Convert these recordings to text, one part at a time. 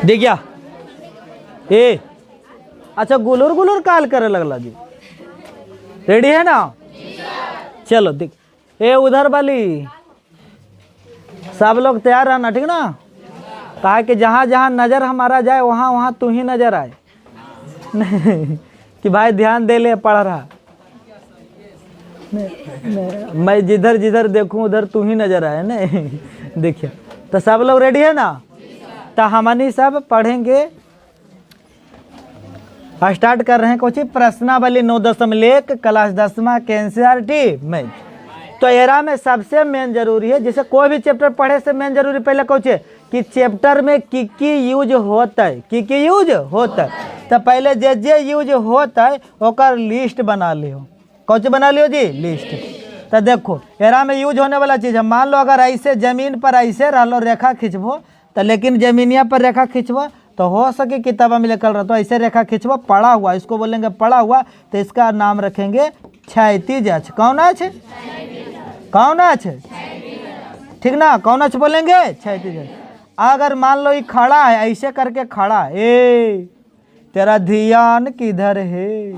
देख गया ए। अच्छा गुलूर गुलूर काल करे लगला जी। रेडी है ना? चलो देख ए उधर वाली सब लोग तैयार रहना, ठीक ना? कहा कि जहाँ जहाँ नजर हमारा जाए वहाँ वहाँ तू ही नजर आए। कि भाई ध्यान दे ले, पढ़ रहा। मैं जिधर जिधर देखूं उधर तू ही नजर आए नहीं। देखिए तो सब लोग रेडी है ना? तो हमनी सब पढ़ेंगे। स्टार्ट कर रहे हैं कुछ प्रश्नावली 9.1 क्लास 10वां के एनसीईआरटी में। तो एरा में सबसे मेन जरूरी है, जैसे कोई भी चैप्टर पढ़े से मेन जरूरी पहले कुछ कि चैप्टर में की यूज होता है, की यूज होता है। तो पहले जे यूज होता है ओकर लिस्ट बना लियो। कौन बना लियो जी? लिस्ट। तो देखो एरा में यूज होने वाला चीज़ है। मान लो अगर ऐसे जमीन पर ऐसे रह लो रेखा खींचबो तो, लेकिन जमीनिया पर रेखा खींचबो तो हो सके किताबा में लिखल रहा तो ऐसे रेखा खींचबो पड़ा हुआ, इसको बोलेंगे पड़ा हुआ। तो इसका नाम रखेंगे क्षैतिज अक्ष। कौन अक्ष? कौन अक्ष? ठीक ना? कौन अक्ष बोलेंगे? क्षैतिज अक्ष। अगर मान लो ये खड़ा है, ऐसे करके खड़ा है, ए तेरा ध्यान किधर है?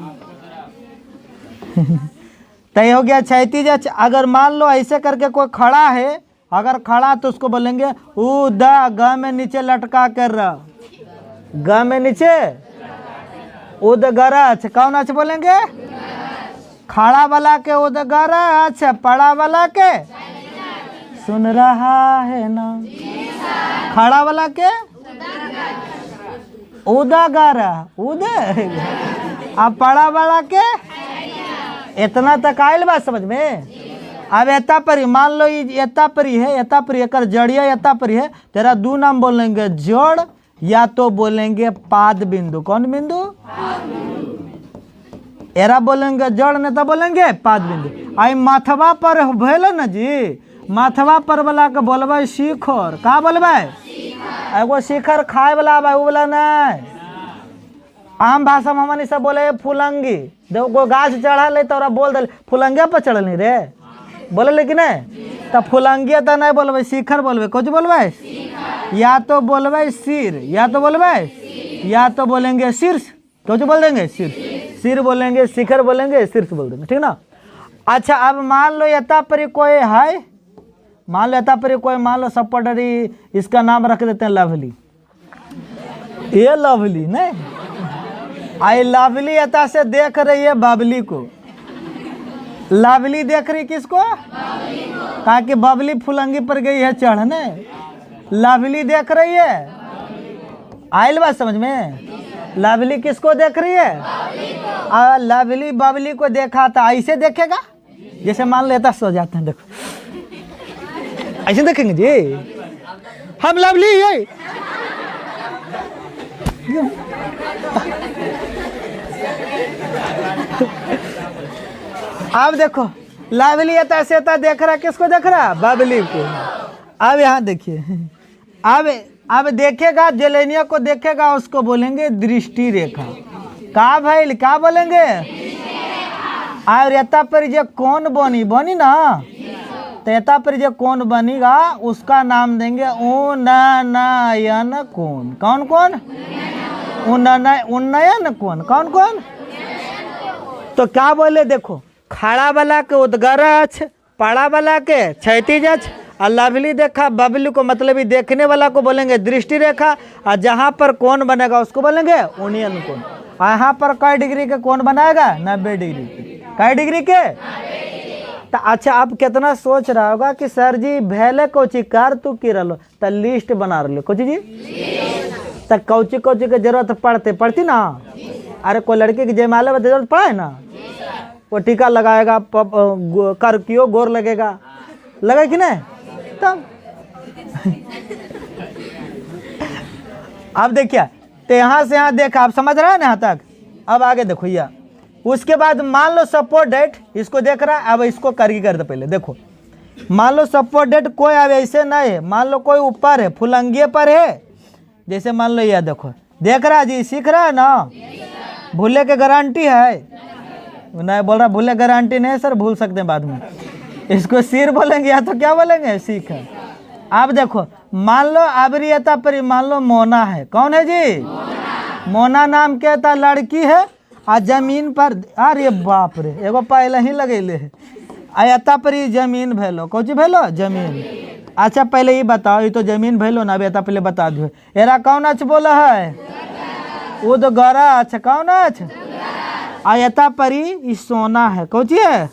तय हो गया क्षैतिज अक्ष। अगर मान लो ऐसे करके कोई खड़ा है, अगर खड़ा तो उसको बोलेंगे उदा ग में नीचे लटका कर रहा, ग में नीचे उदगर अक्ष। कौन अक्ष बोलेंगे? खड़ा वाला के उदगर अक्ष, पड़ा वाला के सुन रहा है ना, खड़ा वाला के उदगर उदय, अब पड़ा वाला के। इतना तक आयल बात समझ में? अब एता परी मान लो ये एता परी है, एता परी एक जड़िया एता परी है। तेरा दो नाम बोलेंगे जोड़ या तो बोलेंगे पाद बिंदु। कौन बिंदु? एरा बोलेंगे जोड़ नहीं तो बोलेंगे पाद बिंदु। आई माथवा पर भेल न जी, माथवा पर वाला के बोलबे शिखर। का बोलबे? एगो शिखर खाए वाला वो वाला नहीं। आम भाषा में हमनी सब बोले फुलंगी। देखो गाछ चढ़ल है तो बोल दे फुलंगे पर चढ़ल नहीं रे, बोले लेकिन नहीं तो फुलंगी तो नहीं बोलबे, शिखर बोलबे। कुछ बोलबे या तो बोलबे सिर, या तो बोलबे या तो बोलेंगे शीर्ष। कुछ बोल देंगे शीर्ष, सिर बोलेंगे, शिखर बोलेंगे, शीर्ष बोल देंगे, ठीक ना? अच्छा अब मान लो यता पर कोई है, मान लो यता पर कोई, मान लो सपोर्टरी, इसका नाम रख देते हैं लवली। ये लवली नहीं, आई लवली यता से देख रही है बबली को। लवली देख रही किसको? कहा कि बबली फुलंगी पर गई है चढ़ने, लवली देख रही है। आयल बात समझ में? लवली किसको देख रही है? लवली बबली को देखा था। ऐसे देखेगा जैसे मान लेता सो जाते हैं, देखो ऐसे देखेंगे जी हम लवली है। अब देखो लवली एता से देख रहा, किसको देख रहा? बबली को। अब यहाँ देखिए, अब देखेगा जलेनिया को देखेगा, उसको बोलेंगे दृष्टि रेखा। का भाई का बोलेंगे? और एता पर जो कौन बनी बनी ना, तो एता पर जो कौन बनेगा उसका नाम देंगे उन्नयन कोण। कौन कौन? उन्नयन कोण। कौन कौन? तो क्या बोले देखो, खड़ा वाला के उदगर अक्ष, पड़ा वाला के क्षैतिज अक्ष, और लवली देखा बबली को मतलब ही देखने वाला को बोलेंगे दृष्टि रेखा, और जहाँ पर कौन बनेगा उसको बोलेंगे उन्नयन कोण। यहाँ पर कई डिग्री के कौन बनाएगा? 90 डिग्री के। कई डिग्री के? तो अच्छा आप कितना सोच रहा होगा कि सर जी भैले कोची कर तू की रहो, तो लिस्ट बना रहे कोची जी। तो कौची कौची की जरूरत पड़ती ना। अरे कोई लड़के की जयमाला में जरूरत पड़ा है ना, वो टीका लगाएगा, कर क्यों गोर लगेगा, लगे कि नहीं? तब अब देखिए तो यहाँ से यहाँ देखा, आप समझ रहे हैं ना यहाँ तक? अब आगे देखो या उसके बाद मान लो सपोर्ट डेट, इसको देख रहा है। अब इसको करके कर दो पहले। देखो मान लो सपोर्ट डेट कोई अब ऐसे नहीं है, मान लो कोई ऊपर है, फुलंगिए पर है, जैसे मान लो यह देखो, देख रहा जी, सीख रहा है ना? भूलने की गारंटी है? नहीं बोल रहा भूलने गारंटी नहीं है सर, भूल सकते हैं बाद में। इसको सिर बोलेंगे या तो क्या बोलेंगे? सीख है। अब देखो, मान लो अबरियता परी, मान लो मोना है। कौन है जी? मोना नाम के था लड़की है। आ जमीन पर, अरे बाप रे, एगो पहले ही लगेले है। अयता परी जमीन भेलो, कौन चीज भेलो? जमीन। अच्छा पहले ये बताओ, ये तो जमीन भेलो ना, अब एता पहले बता दो, एरा कौन अच बोला है? उदगरा। अच्छा कौन अच? अयता परी ये सोना है। कौन चीज है?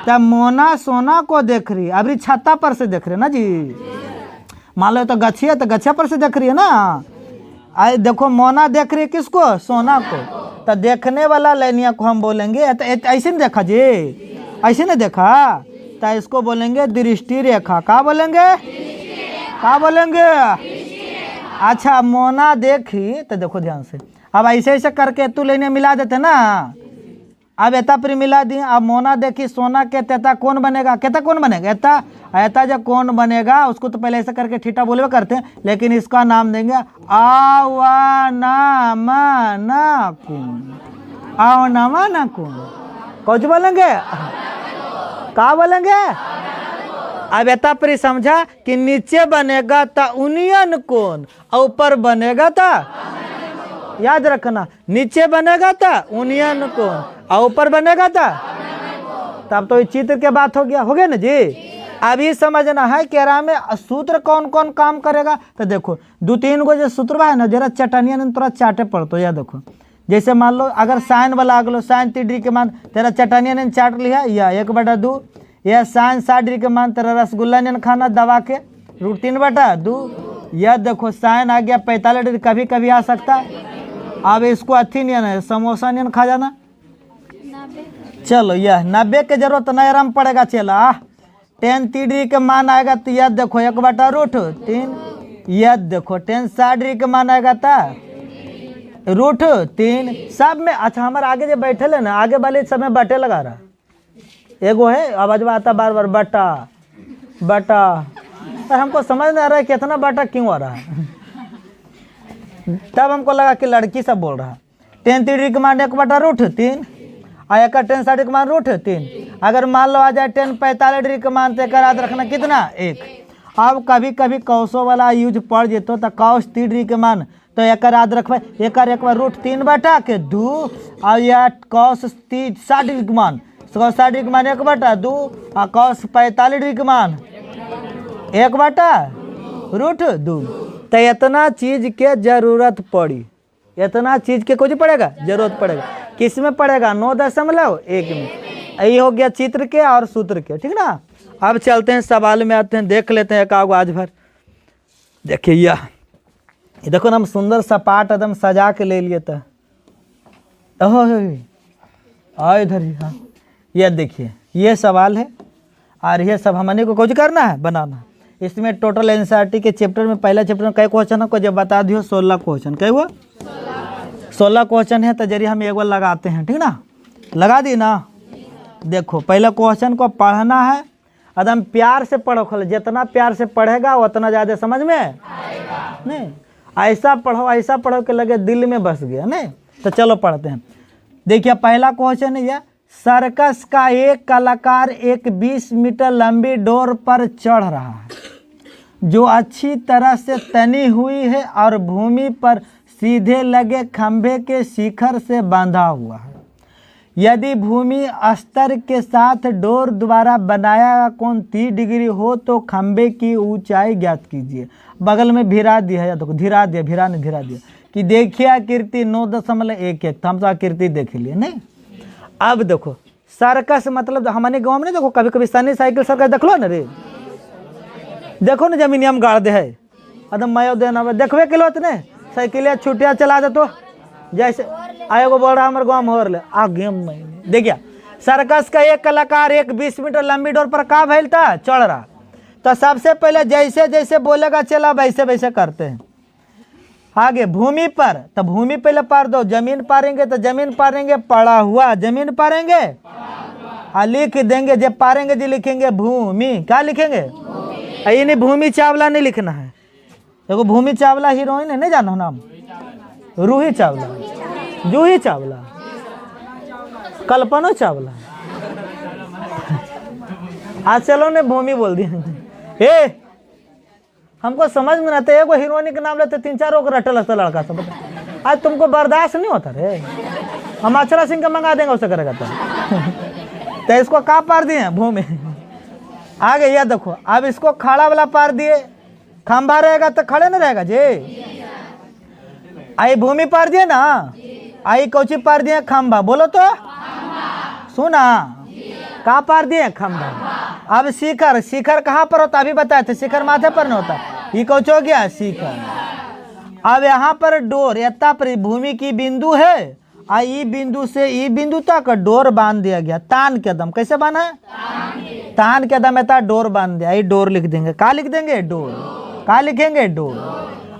तब मोना सोना को देख रही है, अभी छत्ता पर से देख रहे ना जी। मान लो तो गछिया, तो गछिया पर से देख रही है ना। आई देखो, मोना देख रही है किसको? सोना को। तो देखने वाला लेनिया को हम बोलेंगे, ऐसे नहीं देखा जी, ऐसे नहीं देखा, तो इसको बोलेंगे दृष्टि रेखा। क्या बोलेंगे? क्या बोलेंगे? अच्छा मोना देखी, तो देखो ध्यान से, अब ऐसे ऐसे करके तू लेने मिला देते ना। अब एता पर मिला दी। अब मोना देखी सोना के, तेता कौन बनेगा? कहता कौन बनेगा? एता। ऐता जब कौन बनेगा उसको तो पहले ऐसे करके ठीठा बोलवे करते हैं, लेकिन इसका नाम देंगे आवनामानाकुम। आवनामानाकुम। कौन बोलेंगे? क्या बोलेंगे? अब एता पर समझा कि नीचे बनेगा तो उनियन कोण, ऊपर बनेगा तो, याद रखना, नीचे बनेगा तो उनियन कोण, ऊपर बनेगा तो, तब तो चित्र के बात हो गया ना जी। अभी समझना है केरा में सूत्र कौन कौन काम करेगा। तो देखो 2-3 गो जो सूत्र है ना, जरा चटनिया ने थोड़ा चाटे पड़तो। या देखो, जैसे मान लो अगर साइन वाला अगलो, साइन 3 डिग्री के मान तेरा चटनिया ने चाट लिया, या 1/2, या साइन 60 डिग्री के मान तेरा रसगुल्ला ने खाना दबा के √3/2। यह देखो साइन आ गया 45 डिग्री, कभी कभी आ सकता। अब इसको अथी नहीं है, समोसा नहीं खा जाना। चलो यह 90 के जरूरत नहीं, आराम पड़ेगा। चला 10 डिग्री के मान आएगा तो यह देखो 1/√3। यह देखो 10 60 डिग्री के मान आएगा तो √3 सब में। अच्छा हमारे आगे जो बैठे है ना, आगे वाले सब में बटे लगा रहा, एगो है आवाज आता बार बार बटा बटा, और हमको समझ नहीं आ रहा है कितना बटा क्यों आ रहा है। तब हमको लगा कि लड़की सब बोल रहा है। 10 डिग्री के मान 1/√3, और एक 10 60 के मान √3। अगर मान लो आ जाए 10 45 डिग्री के मान, तो याद रखना कितना? 1। अब कभी कभी कौशो वाला यूज पड़ जेतो, तो कौश 3 डिग्री के मान, तो एक याद रखबे, एक √3/2, और यह कौश 60 डिग्री के मान, 60 डिग्री के मान 1/2, और कौश 45 डिग्री के मान 1/√2। तो इतना चीज के जरूरत पड़ी, इतना चीज के कुछ पड़ेगा, जरूरत पड़ेगा। किस में पड़ेगा? 9.1 में। यही हो गया चित्र के और सूत्र के, ठीक ना। अब चलते हैं सवाल में आते हैं, देख लेते हैं एक आज भर। देखिए यह देखो ना, हम सुंदर सपाट एकदम सजा के ले लिए। तो इधर ही, हाँ ये देखिए, ये सवाल है, और ये सब हमने को कुछ करना है, बनाना। इसमें टोटल एनसीईआरटी के चैप्टर में, पहला चैप्टर में कई क्वेश्चन है, को जब बता दियो 16 क्वेश्चन। कई हुआ? 16 क्वेश्चन है। तो जरिए हम एक बार लगाते हैं, ठीक ना। लगा दी ना। देखो पहला क्वेश्चन को पढ़ना है, एकदम प्यार से पढ़ो, जितना प्यार से पढ़ेगा उतना ज़्यादा समझ में आएगा। नहीं ऐसा पढ़ो कि लगे दिल में बस गया। नहीं तो चलो पढ़ते हैं। देखिए पहला क्वेश्चन है, सर्कस का एक कलाकार एक 20 मीटर लंबी डोर पर चढ़ रहा है, जो अच्छी तरह से तनी हुई है और भूमि पर सीधे लगे खंभे के शिखर से बांधा हुआ है। यदि भूमि स्तर के साथ डोर द्वारा बनाया कोण 30 डिग्री हो तो खंभे की ऊंचाई ज्ञात कीजिए। बगल में भिरा दिया है, देखो धिरा दिया कि देखिए आकृति 9.11। तो हम तो आकृति देख लिए। नहीं अब देखो सर्कस मतलब हमारे गाँव में नहीं, देखो कभी कभी सनी साइकिल सर्कस देख लो ना रे, देखो ना जमीनिया में गाड़ दे है एकदम मयो देना देखबे के लो ने साइकिल छुटिया चला दे। तो जैसे आएगो बोल रहा हमारे गाँव में हो रहे आगे महीने। देखिए सर्कस का एक कलाकार एक 20 मीटर लंबी डोर पर का भैल था, चढ़ रहा। तो सबसे पहले जैसे जैसे बोलेगा चला वैसे वैसे करते हैं। आगे भूमि पर, तो भूमि पहले पार दो, जमीन पारेंगे तो जमीन पारेंगे, पड़ा हुआ जमीन पारेंगे, हाँ लिख देंगे। जब पारेंगे जी लिखेंगे भूमि, क्या लिखेंगे? ये नहीं भूमि चावला नहीं लिखना है। देखो भूमि चावला हीरोइन है, नहीं जानो नाम? रूही चावला, जूही चावला, कल्पना चावला। आज चलो ने भूमि बोल दिया। हमको समझ में नहीं आता, एगो हीरोइन के नाम लेते 3-4 को रटल लगता लड़का सब। आज तुमको बर्दाश्त नहीं होता रे, हम अक्षरा सिंह का मंगा देंगे, उससे करेगा तो इसको का पार दिए भूमि आगे। यह देखो अब इसको खड़ा वाला पार दिए, खंभा रहेगा तो खड़े नहीं रहेगा जी। आई भूमि पार दिए ना, आई कौची पार दिए खंभा, बोलो तो सुना कहाँ पार दिए खंभा। अब शिखर, शिखर कहाँ पर होता अभी बताए थे, शिखर माथे पर नहीं होता, ये कौच हो गया शिखर। अब यहाँ पर डोर, यत्ता पर भूमि की बिंदु है, ई बिंदु से ई बिंदु तक डोर बांध दिया गया, तान के दम। कैसे बांधा है? तान के दम एता डोर बांध दिया, ये डोर लिख देंगे। का लिख देंगे? डोर। का लिखेंगे? डोर।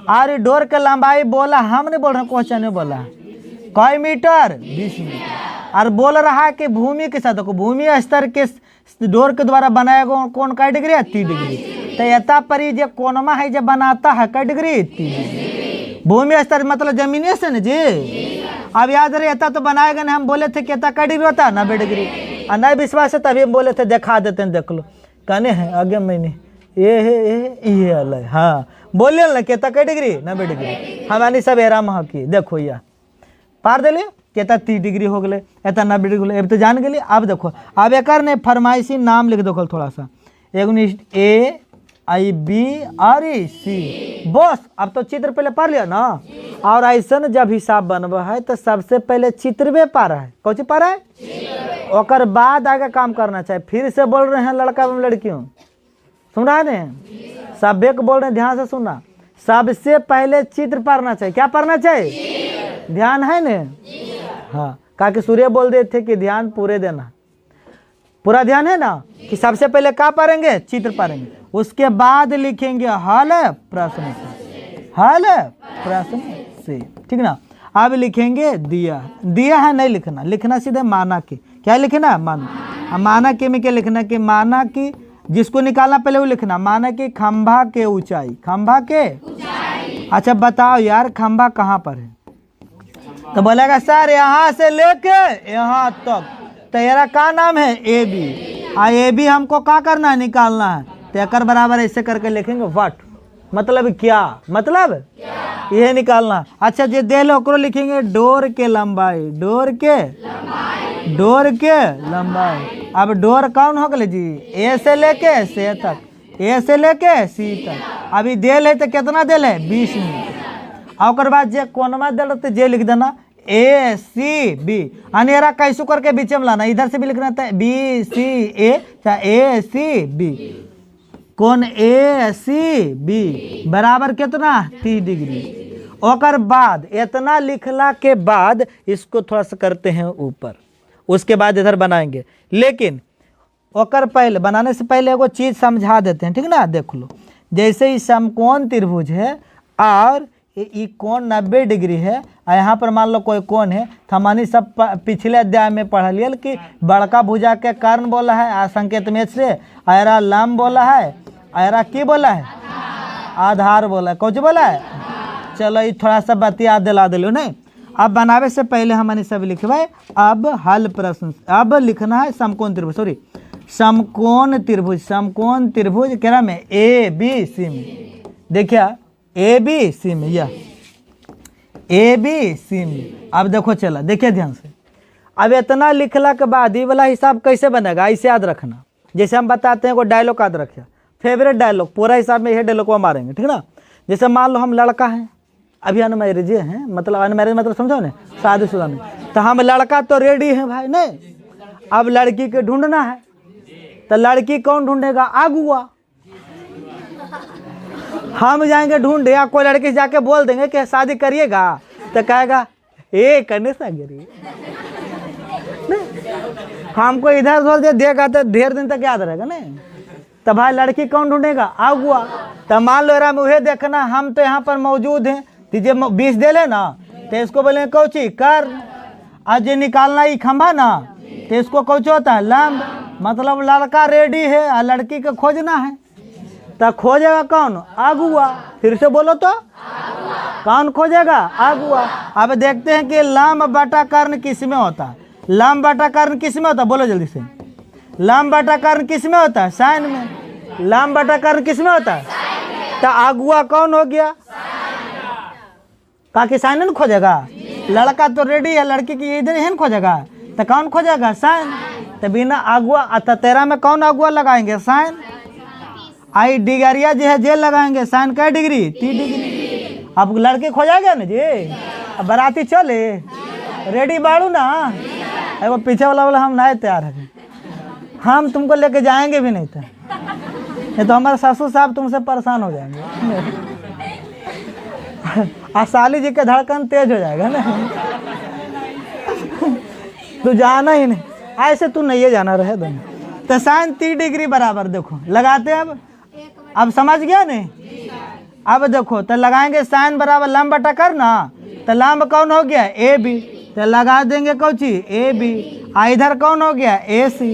और डोर के लंबाई बोला, हम नहीं बोल रहे, क्वेश्चन नहीं बोला, कई मीटर? 20 मीटर। और बोल रहा है कि भूमि के साथ, भूमि स्तर के डोर के द्वारा बनाया गया कौन का डिग्री है? 30 डिग्री। तो यथा पर जो कोनमा है जब बनाता है कै डिग्री? 30 डिग्री। भूमि स्तर मतलब जमीनी से न जी। अब याद रहे यथा तो बनाएगा नहीं, हम बोले थे कि यथा कै डिग्री होता है? 90 डिग्री। और नहीं विश्वास है तभी हम बोले थे दिखा देते हैं, देख लो कहने हैं आगे महीने ये अलग। हाँ बोलिए ना कहता कै डिग्री? 90 डिग्री। हमारी सब एराम हकी देखो या पार दिले कहता 30 डिग्री हो गए, एता 90 डिग्री हो गए, अब तो जान गए। अब देखो अब एक ने फरमाइशी नाम लिख दो थोड़ा सा, एक ए आई बी और सी बस। अब तो चित्र पहले पढ़ लिया ना। और ऐसा जब हिसाब बनवा है तो सबसे पहले चित्रवे पा रहा है, कौन सी पा रहा है, और बाद आगे काम करना चाहिए। फिर से बोल रहे हैं लड़का एवं लड़कियों, सुन रहा है सभ्य को बोल रहे हैं, ध्यान से सुनना। सबसे पहले चित्र पढ़ना चाहिए। क्या पढ़ना चाहिए? ध्यान है न? हाँ, कहा कि सूर्य बोल रहे थे कि ध्यान पूरे देना, पूरा ध्यान है ना, कि सबसे पहले क्या पढ़ेंगे? चित्र पढ़ेंगे, उसके बाद लिखेंगे हल प्रश्न से, हल प्रश्न से, ठीक ना। अब लिखेंगे दिया, दिया है नहीं लिखना, लिखना सीधे माना के। क्या लिखना? माना। माना के में क्या लिखना? कि माना की जिसको निकालना पहले वो लिखना, माना कि खंभा के ऊंचाई, खंभा के ऊंचाई। अच्छा बताओ यार खंभा कहाँ पर है? तो बोलेगा सर यहाँ से लेके यहाँ तक। तेरा का नाम है? A B. ए बी हमको क्या करना है? निकालना है। तो एक बराबर ऐसे करके लिखेंगे व्हाट, मतलब क्या, मतलब यह निकालना। अच्छा जो दे लो ओकरो लिखेंगे डोर के लंबाई, डोर के लंबाई, डोर के लंबाई। अब डोर कौन हो गए जी? ए से लेके से तक, ए से लेके सी तक। अभी देल है तो कितना देल है? 20 मीटर। और बाद जे कोनमा देल तो जे लिख देना ए सी बी। अनेरा कैसू करके बीच में लाना, इधर से भी लिखना था बी सी ए, ए सी बी। कौन? ए सी बी बराबर कितना? 30 डिग्री। और बाद इतना लिखला के बाद इसको थोड़ा सा करते हैं ऊपर, उसके बाद इधर बनाएंगे। लेकिन ओकर पहले बनाने से पहले एगो चीज़ समझा देते हैं, ठीक ना। देख लो जैसे ही समकोण त्रिभुज है और ये कोण 90 डिग्री है, और यहाँ पर मान लो कोई कोण है, तो हमारी सब पिछले अध्याय में पढ़ लिया कि बड़का भुजा के कर्ण बोला है संकेत में से, ऐरा लंब बोला है, ऐरा की बोला है? आधार बोला है। कौन बोला है? चलो ये थोड़ा सा बतिया दिला दिलो नहीं। अब बनावे से पहले हमारे सब लिखवाए। अब हल प्रश्न, अब लिखना है समकोण त्रिभुज, सॉरी समकोण त्रिभुज, समकोण त्रिभुज केरा में ए बी सी में। देखिए ए बी सी में, या ए बी सी में। अब देखो चला, देखिए ध्यान से। अब इतना लिखला के बाद ये वाला हिसाब कैसे बनेगा? ऐसे याद रखना, जैसे हम बताते हैं वो डायलॉग याद रखिए, फेवरेट डायलॉग, पूरा हिसाब में यह डायलॉग को मारेंगे, ठीक ना। जैसे मान लो हम लड़का हैं, अभी अनमैरिज हैं, मतलब अनमैरिज मतलब समझो ना, शादीशुदा नहीं, तो हम लड़का तो रेडी हैं भाई नहीं, अब लड़की के ढूंढना है। तो लड़की कौन ढूंढेगा? अगुआ। हम जाएंगे ढूंढे, या कोई लड़के से जाके बोल देंगे कि शादी करिएगा, तो कहेगा ए करने से गिरी। हमको इधर बोल दे देगा तो ढेर दिन तक याद रहेगा नहीं। तो भाई लड़की कौन ढूंढेगा? अगुआ। तो मान लो राम उहे देखना, हम तो यहाँ पर मौजूद हैं, तुझे 20 दे ले ना, तो इसको बोले कौची कर। आज ये निकालना ही खंभा ना, तो इसको कौची होता है? लंब। मतलब लड़का रेडी है और लड़की को खोजना है, तो खोजेगा कौन? अगुआ। फिर से बोलो तो कौन खोजेगा? अगुआ। अब देखते हैं कि लंब बटा कर्ण किस में होता है? लंब बटा कर्ण किस में होता है? बोलो जल्दी से। लंब बटा कर्ण किस में होता है? साइन में। लंब बटा कर्ण किस में होता है? तो अगुआ कौन हो गया? काकी साइन न खोजेगा। लड़का तो रेडी है, लड़की की इधर ही खोजेगा, तो कौन खोजेगा? साइन। तो बिना अगुआ तो तेरा में कौन अगुआ लगाएंगे? साइन। आई डिगरिया जो है जेल लगाएंगे, साइन कै डिग्री? 3 डिग्री। अब लड़के खोजाएगा ना जी। अब बाराती चले रेडी बाड़ू ना, वो पीछे वाला बोला हम नहीं तैयार है, हम तुमको लेके जाएंगे भी नहीं था, नहीं तो हमारे ससुर साहब तुमसे परेशान हो जाएंगे। साली जी के धड़कन तेज हो जाएगा ना। तू जाना ही नहीं, ऐसे तू नहीं जाना रहे दोनों। तो साइन 3 डिग्री बराबर देखो लगाते हैं। अब समझ गया नहीं? अब देखो तो लगाएंगे साइन बराबर लंब बटा कर ना, तो लंब कौन हो गया? ए बी, तो लगा देंगे कौची? A B. इधर कौन हो गया? ए सी।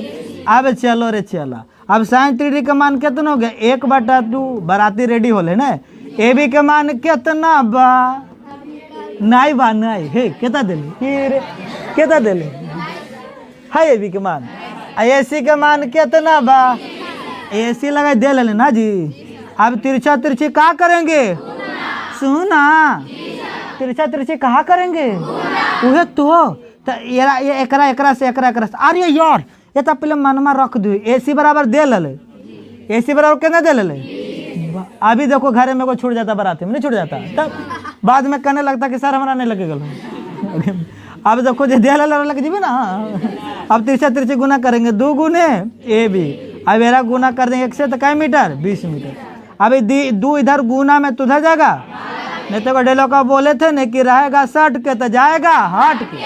अब चलो रे चला, अब साइन 3D का मान कितना हो गया? 1/2। बाराती रेडी होले ना। ए बी के मान कितना बा? नहीं बा, नहीं हे कितना दिले? कितना दिले है ए बी के मान? ए सी के मान कितना बा? ए सी लगा दे ले ना जी। अब तिरछा तिरछी कहाँ करेंगे? सुना, तिरछा तिरछी कहाँ करेंगे? उहे तो ये एकरा से अरे यार ये तो पहले मनमा रख दू। ए सी बराबर दे ले, ए सी बराबर कितना दे ले? अभी देखो घरे में को छूट जाता, बाराती में नहीं छूट जाता, तब बाद में कहने लगता कि सर हमारा नहीं लगेगा। अब देखो जो दे लग जीबे ना। अब तिरछा तिरछी गुना करेंगे, 2 गुने ए बी। अब एरा गुना कर देंगे 1 से, तो कै मीटर? 20 मीटर। अभी 2 इधर गुना में तो उधर जाएगा, नहीं तो डेलो का बोले थे न कि रहेगा सट के तो जाएगा हट के,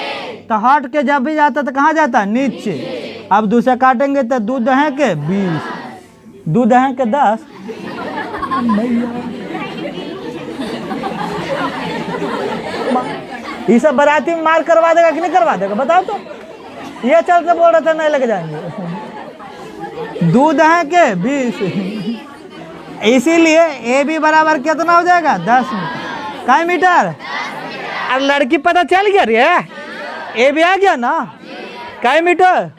तो हट के जब भी जाता तो कहाँ जाता? नीचे। अब 2 से काटेंगे तो 2 दहें के 20, 2 दहें के 10। ये सब बाराती में मार करवा देगा कि नहीं करवा देगा? बताओ तो। ये चलते बोल रहा था नहीं लग जाएंगे। 2 दहें के 20, इसीलिए ए बी बराबर कितना हो जाएगा? 10 मीटर। कै मीटर? अब लड़की पता चल गया रे, ए भी आ गया ना। कै मीटर?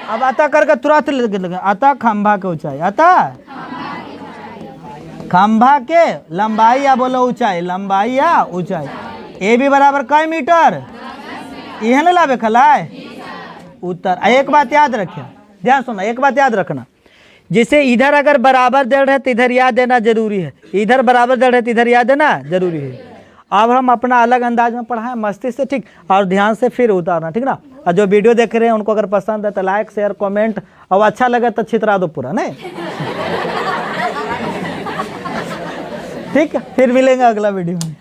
अब अतः करके तुरंत लगे, अतः खंभा के ऊंचाई, अतः खंभा के लंबाई या बोलो ऊंचाई, लंबाई या ऊंचाई। ए बी बराबर कै मीटर? यह ना लावे खलाए उत्तर। एक बात याद रखिए, ध्यान सुना, एक बात याद रखना, जैसे इधर अगर बराबर दे रहे तो इधर याद देना जरूरी है, इधर बराबर दे रहे तो इधर याद देना जरूरी है। अब हम अपना अलग अंदाज में पढ़ाएं मस्ती से, ठीक, और ध्यान से फिर उतारना, ठीक ना। और जो वीडियो देख रहे हैं उनको अगर पसंद है तो लाइक शेयर कमेंट, और अच्छा लगे तो छितरा दो पूरा, नहीं? ठीक है, फिर मिलेंगे अगला वीडियो में।